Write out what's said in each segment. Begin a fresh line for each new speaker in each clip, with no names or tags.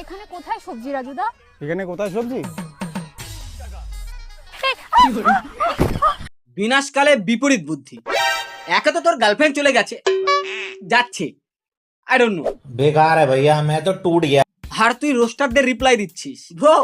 এখানে কোথায় সবজি রাজুদা?
এখানে কোথায় সবজি?
বিনাশকালে বিপরীত বুদ্ধি। একে তো তোর গার্লফ্রেন্ড চলে গেছে, যাচ্ছে, আই ডোন্ট নো।
बेकार है भैया, मैं तो टूट गया।
আর তুই রোস্টারদের রিপ্লাই দিচ্ছিস। Bro,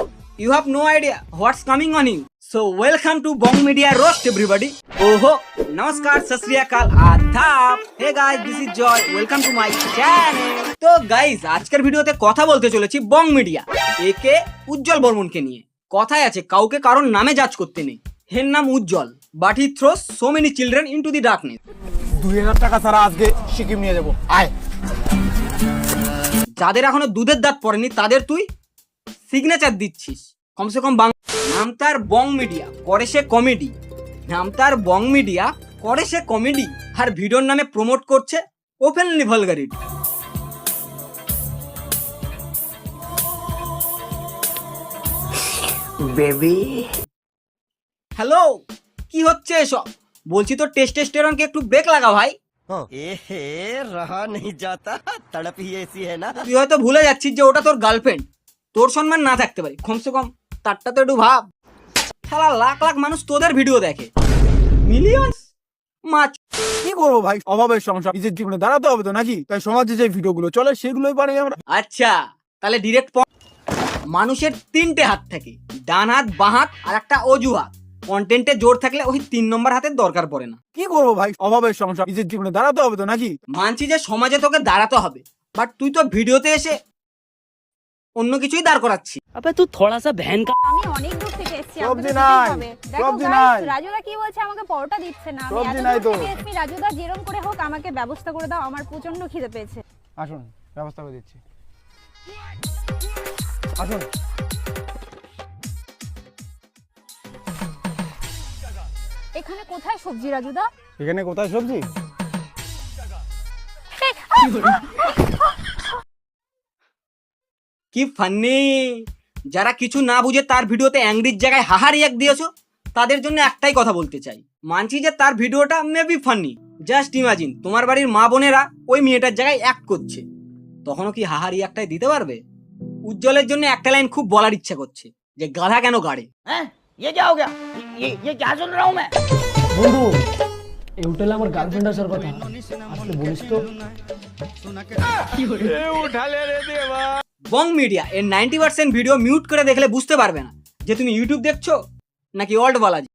you have no idea what's coming on you. So welcome to Bong media roast everybody. ওহো, নমস্কার, সত শ্রী আকাল, আদাব। Hey guys, this is Joy, welcome to my channel. তো গাইস, আজকের ভিডিওতে কথা বলতে চলেছি বং মিডিয়া একে উজ্জ্বল বর্মনকে নিয়ে। কথায় আছে, কাউকে কারোর নামে জাজ করতে নেই। হের নাম Ujjwal, but he throws so many children into the darkness.
2000 টাকা ছাড়া আজকে সিকিম নিয়ে যাবো, আয়।
যাদের এখনো দুধের দাঁত পড়েনি তাদের তুই সিগনেচার দিচ্ছিস। কমসে কম নাম তার বং মিডিয়া, করে সে কমেডি। নাম তার বং মিডিয়া, করে সে কমেডি, আর ভিডিওর নামে প্রমোট করছে ওপেনলি ভালগারিটি।
বেবি
হ্যালো, কি হচ্ছে এসব? বলছি তো টেস্টোস্টেরনকে একটু ব্রেক লাগা ভাই।
এহে রহা नहीं जाता, तड़प ही ऐसी है ना।
তুই হয়তো ভুলে যাচ্ছিস যে ওটা তোর গার্লফ্রেন্ড। তোর সম্মান না থাকতে পারে, কমসে কম তারটা তো একটু ভাব। খেলা লাখ লাখ মানুষ তোদের ভিডিও দেখে, মিলিয়নস মাছ।
কি করবো ভাই, অভাবের সংসার, নিজের জীবনে দাঁড়াতে হবে তো নাকি? তাই সমাজে যে ভিডিওগুলো চলে সেগুলোই বানাই আমরা।
আচ্ছা, তাহলে ডিরেক্ট মানুষের 3টে হাত থাকে, ডান হাত, বাঁ হাত আর একটা অজুহাত। কন্টেন্টে জোর থাকলে ওই 3 নম্বর হাতের দরকার পড়ে না।
কি করবো ভাই, অভাবের সংসার, নিজের জীবনে দাঁড়াতে হবে তো নাকি?
মানছি যে সমাজে তোকে দাঁড়াতে হবে, বাট তুই তো ভিডিওতে এসে অন্য কিছুই দাঁড় করাচ্ছি।
अबे तू थोड़ा सा बहन का।
আমি অনেক দূর থেকে এসেছি, আমাকে
সবজি
তো
নাই,
খেতেই হবে। দেখো
সবজি
guys,
নাই।
রাজুদা কি বলছে, আমাকে পরোটা দিচ্ছে না। আমি
সবজি
এত
নাই
দূর
তো।
থেকে এসেছি, রাজুদা যেরকম করে হোক আমাকে ব্যবস্থা করে দাও, আমার প্রচন্ড খিদে পেয়েছে।
আসুন, ব্যবস্থা করে দিচ্ছি। আসুন।
এখানে কোথায় সবজি রাজুদা?
এখানে কোথায় সবজি?
কি ফান্নি! যারা কিছু না বুঝে তার ভিডিওতে অ্যাংরির জায়গায় হাহারি এক দিয়েছো, তাদের জন্য একটাই কথা বলতে চাই। মানছি যে তার ভিডিওটা মেবি ফান্নি। জাস্ট ইমাজিন, তোমার বাড়ির মা বোনেরা ওই মেয়েটার জায়গায় অ্যাক্ট করছে, তখনও কি হাহারি একটাই দিতে পারবে? উজ্জ্বলের জন্য একটা লাইন খুব বলার ইচ্ছা করছে, যে গাধা কেন গাড়ে।
हैं? ये क्या हो गया? ये क्या सुन रहा हूँ मैं?
বন্ধু এই হোটেলে আমার গার্লফ্রেন্ড আসার কথা, আসলে বলিস তো।
বং মিডিয়া এর 90% ভিডিও মিউট করে দেখলে বুঝতে পারবে না যে তুমি ইউটিউব দেখছো নাকি ওয়ার্ল্ড বালাজি।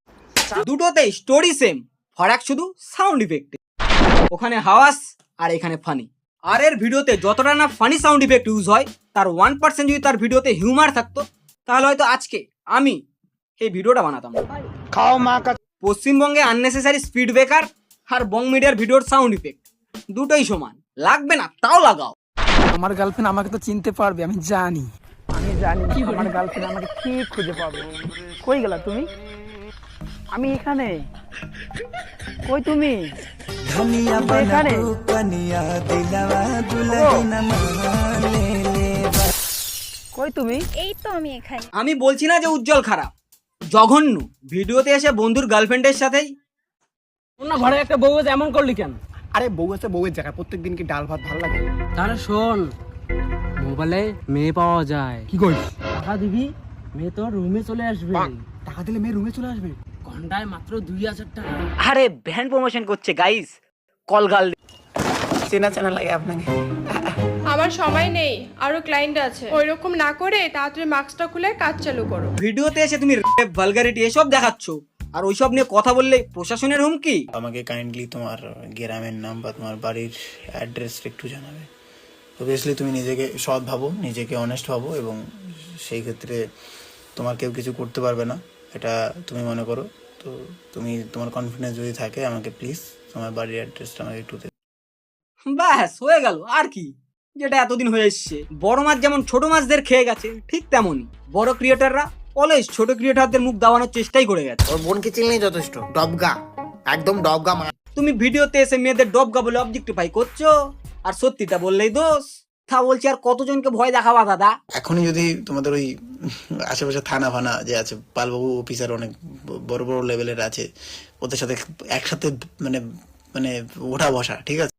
দুটোতেই স্টোরি সেম, ফারাক শুধু সাউন্ড ইফেক্ট। ওখানে হাওয়াস আর এখানে ফানি। আর এর ভিডিওতে যতটা না ফানি সাউন্ড ইফেক্ট ইউজ হয়, তার 1% যদি তার ভিডিওতে হিউমার থাকতো, তাহলে হয়তো আজকে আমি এই ভিডিওটা বানাতাম না।
খাও মা কা।
পশ্চিমবঙ্গে আননেসেসারি স্পিড ব্রেকার আর বং মিডিয়ার ভিডিওর সাউন্ড ইফেক্ট দুটোই সমান। লাগবে না তাও লাগাও।
আমার গার্লফ্রেন্ড আমাকে তো চিনতে পারবে, আমি জানি। আমি জানি আমার গার্লফ্রেন্ড আমাকে ঠিক খুঁজে পাবে। কই গেলা তুমি? আমি এখানে। কই তুমি? এখানে। কই তুমি?
এই তো আমি এখানে।
আমি বলছি না যে উজ্জ্বল খারাপ, জঘন্য। ভিডিওতে এসে বন্ধুর গার্লফ্রেন্ডের সাথেই
না ঘরে একটা বউ আছে, এমন করলি কেন?
আরে বউ আছে, বউয়ের জায়গায় প্রত্যেকদিন কি ডাল ভাত ভালো লাগে?
তাহলে শোন, মোবাইলে মেয়ে পাওয়া যায়।
কি করিস?
টাকা দিবি, মেয়ে তোর রুমে চলে আসবে।
টাকা দিলে মেয়ে রুমে চলে আসবে?
ঘন্টায় মাত্র 2000 টাকা।
আরে ব্যান্ড প্রমোশন করছে গাইস, কল গাল।
চেনা চেনা লাগে আপনাকে।
আমার সময় নেই, আরো ক্লায়েন্ট আছে। ওইরকম না করে তাড়াতাড়ি মাস্কটা খুলে কাজ চালু করো।
ভিডিওতে এসে তুমি রেপ, ভালগারিটি এসব দেখাচ্ছ, আর ওইসব নিয়ে কথা বললে প্রশাসনের হুমকি।
আমাকে কাইন্ডলি তোমার গ্রামের নাম বা তোমার বাড়ির অ্যাড্রেস একটু জানাবে। অবভিয়াসলি তুমি নিজেকে সৎ ভাবো, নিজেকে অনেস্ট ভাবো, এবং সেই ক্ষেত্রে তোমার কেউ কিছু করতে পারবে না এটা তুমি মনে করো। তো তুমি তোমার কনফিডেন্স যদি থাকে, আমাকে প্লিজ তোমার বাড়ির অ্যাড্রেসটা আমাকে একটু
ব্যাস হয়ে গেল। আর কি, যেটা এতদিন হয়ে এসছে। বড় মাছ যেমন ছোট মাছদের খেয়ে গেছে, ঠিক তেমনই বড় ক্রিয়েটাররা অলওয়েজ ছোট ক্রিয়েটারদের মুখ দাবানোর চেষ্টাই করে গেছে।
ওর বোনকে চিনলেই যথেষ্ট, ডবগা, একদম ডবগা মা।
তুমি ভিডিওতে এসে মেয়েদের ডবগা বলে অবজেক্টিফাই করছো, আর সত্যিটা বললেই দোষ। তা বলছি, আর কতজনকে ভয় দেখাবা দাদা?
এখনই যদি তোমাদের ওই আশেপাশে থানা ফানা যে আছে, পালবাবু অফিসার অনেক বড় বড় লেভেলের আছে, ওদের সাথে একসাথে মানে মানে ওঠা বসা, ঠিক আছে?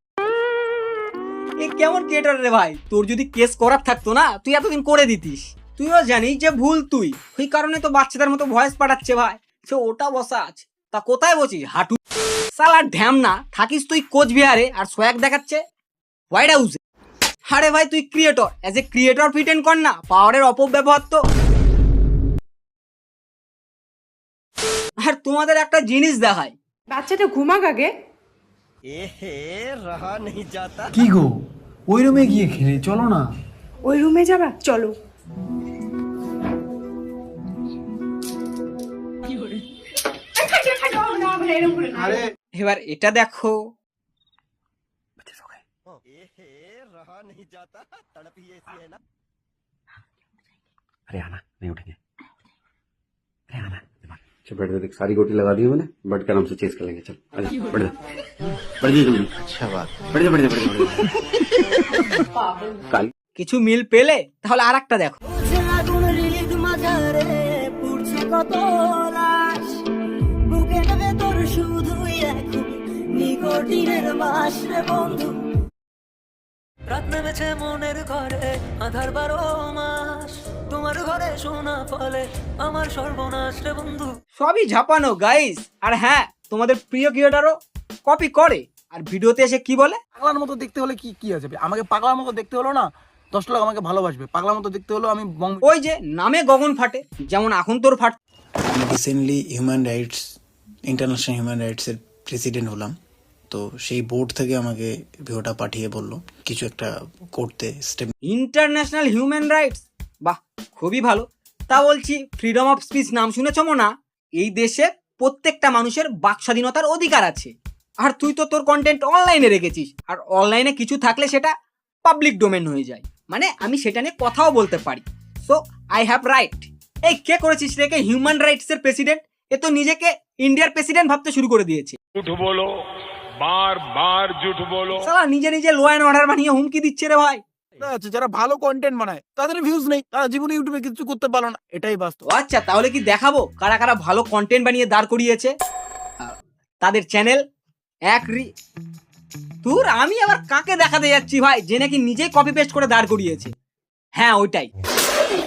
কেমন ক্রিয়েটর রে ভাই, তোর যদি কেস করার থাকতো না তুই এতদিন করে দিতিস। তুইও জানিস যে ভুল তুই, ওই কারণে তো বাচ্চাদের মতো ভয়েস পাঠাচ্ছে ভাই। সে ওটা বসা আছে, তা কোথায় বসিস হাঁটু সালা ঢ্যামনা, থাকিস তুই কোচবিহারে আর সোয়াগ দেখাচ্ছে হোয়াইট হাউসে। আরে ভাই তুই creator, as a creator pretend কর না, পাওয়ারের অপব্যবহার তো। আর তোমাদের একটা জিনিস দেখায়,
বাচ্চাটা ঘুমাক আগে।
ए रहा नहीं जाता।
কি গো, ওই রুমে গিয়ে খেলে চলো না।
ওই রুমে যাবা, চলো।
এবার এটা দেখো,
रहा नहीं जाता, तड़प ही ऐसी है ना।
अरे आना नहीं उठेंगे, अरे आना। अच्छा बैठ जा, देख सारी गोटी लगा दी है मैंने, बट का नाम से चेस कर लेंगे। चल आजा, बैठ जा, बैठ जा जल्दी। अच्छा बात, बैठ जा बैठ जा बैठ जा। काल
কিছু মিল পেলে তাহলে আর একটা দেখো।
রাত নেমেছে মনের ঘরে, আধার 12 মাস, তোমার ঘরে শোনা ফলে আমার সর্বনাশ রে বন্ধু।
সবই ঝাপানো গাইস। আর হ্যাঁ, তোমাদের প্রিয় ক্রিয়েটরও কপি করে আর ভিডিওতে এসে কি বলে,
পাগলার মতো দেখতে হলে কি আছে? আমাকে পাগলার মতো দেখতে হলো না, 10 লোক আমাকে ভালোবাসবে। পাগলার মতো দেখতে হলো আমি
ওই যে নামে গগন ফাটে, যেমন এখন তোর ফাট।
আমি রিসেন্টলি ইন্টারন্যাশনাল হিউম্যান রাইটসের প্রেসিডেন্ট হলাম, তো সেই বোর্ড থেকে আমাকে ভিডিওটা পাঠিয়ে বললো কিছু একটা করতে স্টেপ।
ইন্টারন্যাশনাল হিউম্যান রাইটস, বাহ খুবই ভালো। তা বলছি, ফ্রিডম অফ স্পিচ নাম শুনেছো না? এই দেশে প্রত্যেকটা মানুষের বাক স্বাধীনতার অধিকার আছে। আর তুই তো তোর কন্টেন্ট অনলাইনে রেখেছিস, আর অনলাইনে কিছু থাকলে সেটা পাবলিক ডোমেন হয়ে যায়, মানে আমি সেটা নিয়ে কথাও বলতে পারি। So I have right. এই কে করেছিস রেখে হিউম্যান রাইটস এর প্রেসিডেন্ট? এ তো নিজেকে ইন্ডিয়ার প্রেসিডেন্ট ভাবতে শুরু করে দিয়েছে। সালা নিজে নিজে ল অ্যান্ড অর্ডার বানিয়ে হুমকি দিচ্ছে রে ভাই।
আছে যারা ভালো কন্টেন্ট বানায় তাদের ভিউজ নেই, তারা জীবনে ইউটিউবে কিছু করতে পারলো না, এটাই বাস্তব।
আচ্ছা তাহলে কি দেখাবো কারা কারা ভালো কন্টেন্ট বানিয়ে দাঁড় করিয়েছে তাদের চ্যানেল। তোর আমি আবার কাকে দেখাতে যাচ্ছি ভাই, যে নাকি নিজেই কপি পেস্ট করে দাঁড় করিয়েছে? হ্যাঁ ওইটাই।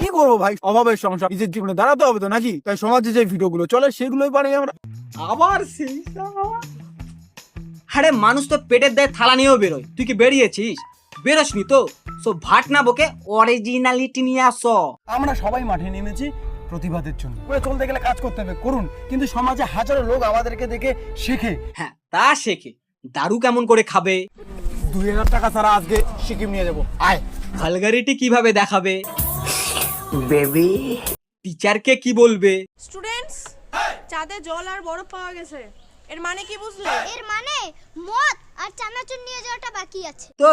কি করবো ভাই, অভাবের সংসার, নিজের জীবনে দাঁড়াতে হবে তো নাকি? তাই সমাজে যে ভিডিওগুলো চলে সেগুলোই বানাই আমরা।
আবার সেই আরে মানুষ তো পেটের দায়ে থালা নিয়েও বেরোয়, তুই কি বেরিয়েছিস? বেরোসনি তো। সো ভাট না বকে অরিজিনালিটি নিয়ে আসো।
আমরা সবাই মাঠে নেমেছি প্রতিবাদের জন্য। করে চলতে গেলে কাজ করতে হবে, করুন। কিন্তু সমাজে হাজারো লোক আমাদেরকে দেখে শেখে।
হ্যাঁ তা শেখে, দারু কেমন করে খাবে,
2000 টাকা ছাড়া আজকে সিকিম নিয়ে যাবো, আয়।
ভালগারিটি কিভাবে দেখাবে, বেবি টিচারকে কি বলবে।
স্টুডেন্টস, চাঁদে জল আর বরফ পাওয়া গেছে, এর মানে কি বুঝলে?
এর মানে মদ আর চানাচুর নিয়ে যাওয়াটা বাকি আছে।
তো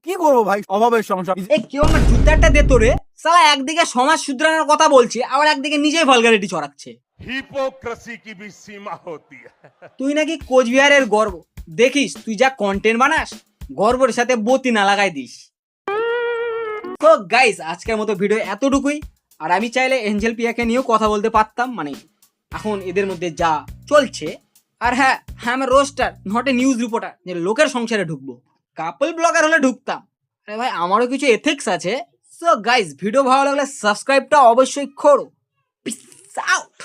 কি করবো ভাই, অভাবের সংসার।
এই কেউ আমার জুতাটা দে তোরে। সালা একদিকে সমাজ শুধরানোর কথা বলছে, আবার একদিকে নিজেই ভালগারিটি ছড়াচ্ছে।
হিপোক্রেসি কি ভি সীমা হতি হ্যায়।
তুই নাকি কোচবিহারের গর্ব, দেখিস তুই যা কন্টেন্ট বানাস, গর্বের সাথে বতি না লাগাই দিস। তো গাইস আজকের মতো ভিডিও এতটুকুই। আর আমি চাইলে এঞ্জেল পিয়াকে নিয়েও কথা বলতে পারতাম, মানে এখন এদের মধ্যে যা চলছে। আর হ্যাঁ, আমি roaster not a news reporter যে লোকের সংসারে ঢুকবো। কাপল ব্লগার হলে ঢুকতাম। আরে ভাই আমারও কিছু এথিক্স আছে। সো গাইস ভিডিও ভালো লাগলে সাবস্ক্রাইবটা অবশ্যই করো। Piece out.